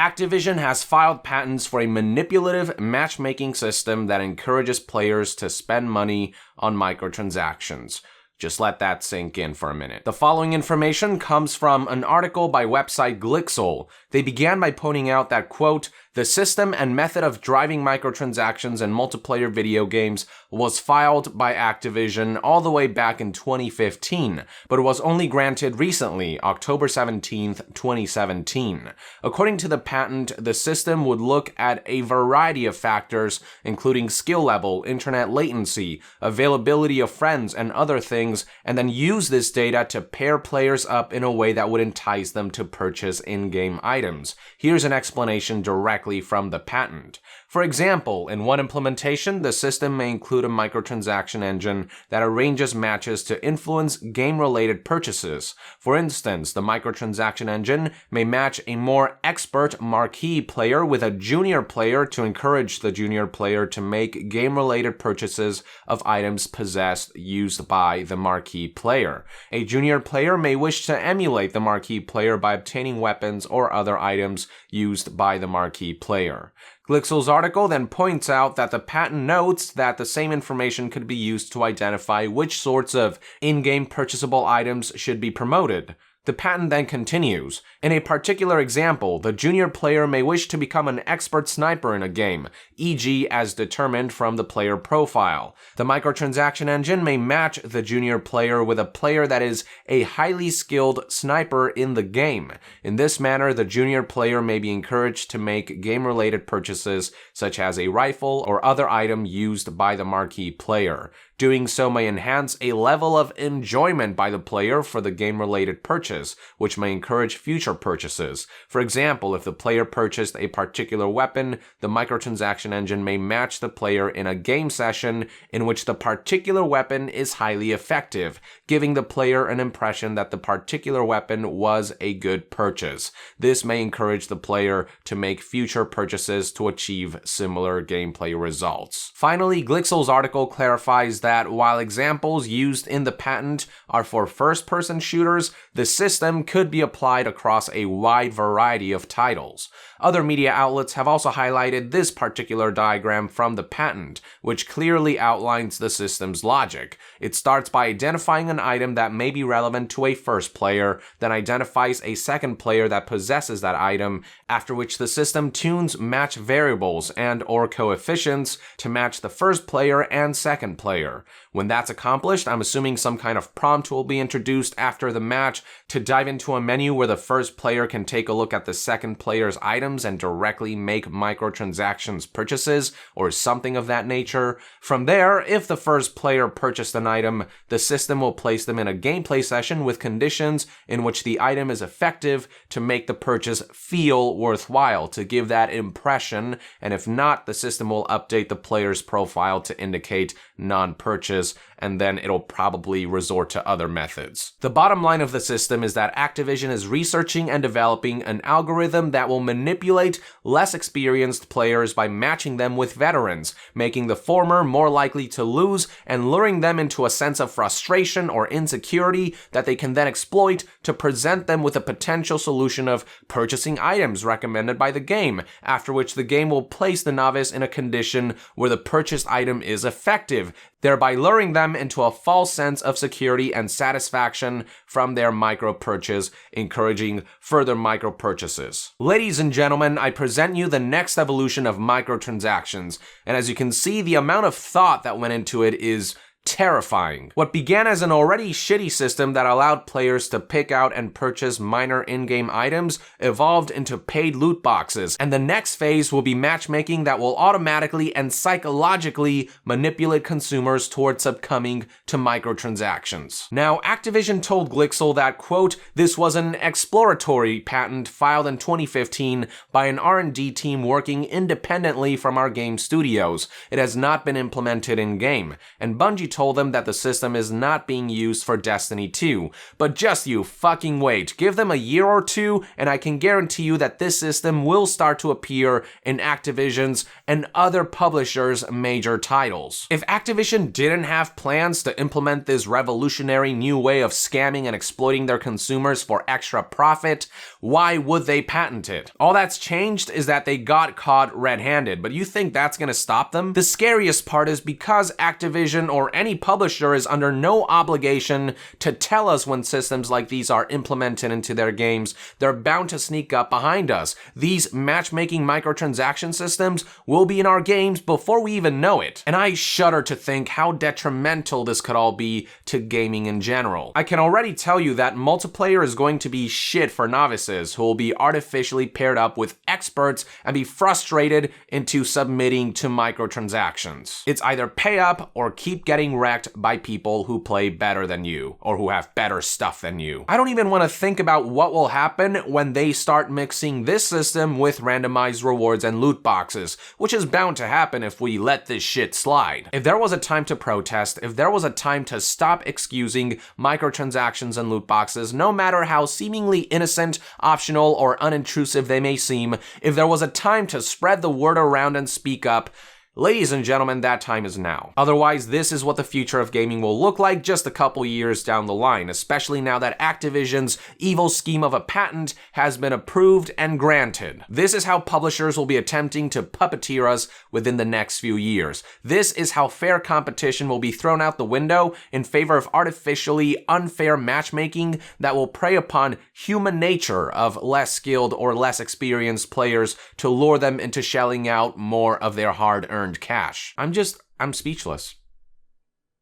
Activision has filed patents for a manipulative matchmaking system that encourages players to spend money on microtransactions. Just let that sink in for a minute. The following information comes from an article by website Glixel. They began by pointing out that, quote, the system and method of driving microtransactions in multiplayer video games was filed by Activision all the way back in 2015, but was only granted recently, October 17, 2017. According to the patent, the system would look at a variety of factors, including skill level, internet latency, availability of friends, and other things, and then use this data to pair players up in a way that would entice them to purchase in-game items. Here's an explanation directly from the patent. For example, in one implementation, the system may include a microtransaction engine that arranges matches to influence game-related purchases. For instance, the microtransaction engine may match a more expert marquee player with a junior player to encourage the junior player to make game-related purchases of items possessed used by the marquee player. A junior player may wish to emulate the marquee player by obtaining weapons or other items used by the marquee player. Glixel's article then points out that the patent notes that the same information could be used to identify which sorts of in-game purchasable items should be promoted. The patent then continues. In a particular example, the junior player may wish to become an expert sniper in a game, e.g. as determined from the player profile. The microtransaction engine may match the junior player with a player that is a highly skilled sniper in the game. In this manner, the junior player may be encouraged to make game-related purchases, such as a rifle or other item used by the marquee player. Doing so may enhance a level of enjoyment by the player for the game-related purchase, which may encourage future purchases. For example, if the player purchased a particular weapon, the microtransaction engine may match the player in a game session in which the particular weapon is highly effective, giving the player an impression that the particular weapon was a good purchase. This may encourage the player to make future purchases to achieve similar gameplay results. Finally, Glixel's article clarifies that while examples used in the patent are for first-person shooters, the system could be applied across a wide variety of titles. Other media outlets have also highlighted this particular diagram from the patent, which clearly outlines the system's logic. It starts by identifying an item that may be relevant to a first player, then identifies a second player that possesses that item, after which the system tunes match variables and/or coefficients to match the first player and second player. When that's accomplished, I'm assuming some kind of prompt will be introduced after the match to dive into a menu where the first player can take a look at the second player's items and directly make microtransactions purchases or something of that nature. From there, if the first player purchased an item, the system will place them in a gameplay session with conditions in which the item is effective to make the purchase feel worthwhile, to give that impression, and if not, the system will update the player's profile to indicate non-purchase, and then it'll probably resort to other methods. The bottom line of the system is that Activision is researching and developing an algorithm that will manipulate less experienced players by matching them with veterans, making the former more likely to lose and luring them into a sense of frustration or insecurity that they can then exploit to present them with a potential solution of purchasing items recommended by the game, after which the game will place the novice in a condition where the purchased item is effective, thereby luring them into a false sense of security and satisfaction from their micro-purchase, encouraging further micro-purchases. Ladies and gentlemen, I present you the next evolution of microtransactions, and as you can see, the amount of thought that went into it is terrifying. What began as an already shitty system that allowed players to pick out and purchase minor in-game items evolved into paid loot boxes, and the next phase will be matchmaking that will automatically and psychologically manipulate consumers towards succumbing to microtransactions. Now, Activision told Glixel that, quote, this was an exploratory patent filed in 2015 by an R&D team working independently from our game studios. It has not been implemented in-game, and Bungie told them that the system is not being used for Destiny 2. But just you fucking wait. Give them a year or two, and I can guarantee you that this system will start to appear in Activision's and other publishers' major titles. If Activision didn't have plans to implement this revolutionary new way of scamming and exploiting their consumers for extra profit, why would they patent it? All that's changed is that they got caught red-handed, but you think that's gonna stop them? The scariest part is because Activision or any publisher is under no obligation to tell us when systems like these are implemented into their games, they're bound to sneak up behind us. These matchmaking microtransaction systems will be in our games before we even know it. And I shudder to think how detrimental this could all be to gaming in general. I can already tell you that multiplayer is going to be shit for novices who will be artificially paired up with experts and be frustrated into submitting to microtransactions. It's either pay up or keep getting wrecked by people who play better than you or who have better stuff than you. I don't even want to think about what will happen when they start mixing this system with randomized rewards and loot boxes, which is bound to happen if we let this shit slide. If there was a time to protest, if there was a time to stop excusing microtransactions and loot boxes, no matter how seemingly innocent, optional, or unintrusive they may seem, if there was a time to spread the word around and speak up, ladies and gentlemen, that time is now. Otherwise, this is what the future of gaming will look like just a couple years down the line, especially now that Activision's evil scheme of a patent has been approved and granted. This is how publishers will be attempting to puppeteer us within the next few years. This is how fair competition will be thrown out the window in favor of artificially unfair matchmaking that will prey upon human nature of less skilled or less experienced players to lure them into shelling out more of their hard-earned cash. I'm speechless.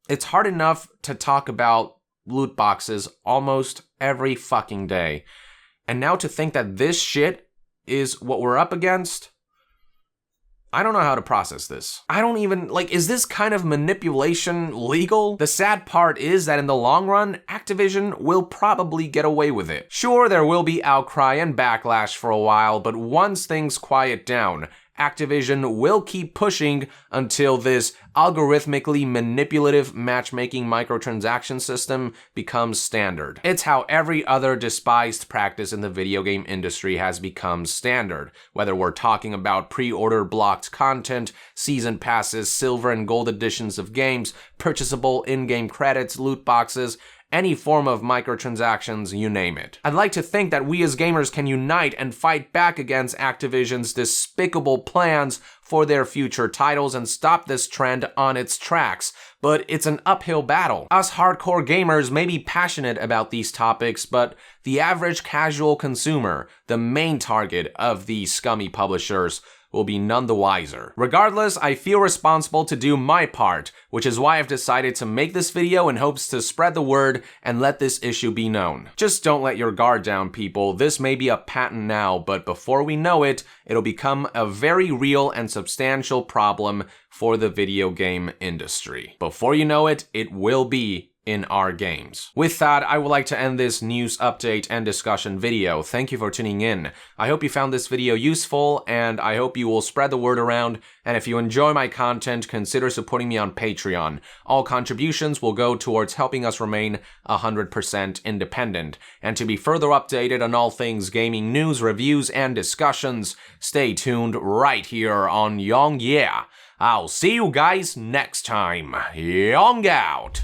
It's hard enough to talk about loot boxes almost every fucking day. And now to think that this shit is what we're up against, I don't know how to process this. I don't even, is this kind of manipulation legal? The sad part is that in the long run, Activision will probably get away with it. Sure, there will be outcry and backlash for a while, but once things quiet down, Activision will keep pushing until this algorithmically manipulative matchmaking microtransaction system becomes standard. It's how every other despised practice in the video game industry has become standard. Whether we're talking about pre-order blocked content, season passes, silver and gold editions of games, purchasable in-game credits, loot boxes, any form of microtransactions, you name it. I'd like to think that we as gamers can unite and fight back against Activision's despicable plans for their future titles and stop this trend on its tracks, but it's an uphill battle. Us hardcore gamers may be passionate about these topics, but the average casual consumer, the main target of these scummy publishers, will be none the wiser. Regardless, I feel responsible to do my part, which is why I've decided to make this video in hopes to spread the word and let this issue be known. Just don't let your guard down, people. This may be a patent now, but before we know it, it'll become a very real and substantial problem for the video game industry. Before you know it, it will be in our games. With that, I would like to end this news update and discussion video. Thank you for tuning in. I hope you found this video useful, and I hope you will spread the word around, and if you enjoy my content, consider supporting me on Patreon. All contributions will go towards helping us remain 100% independent. And to be further updated on all things gaming news, reviews, and discussions, stay tuned right here on Yong Yeah. I'll see you guys next time. Yong out!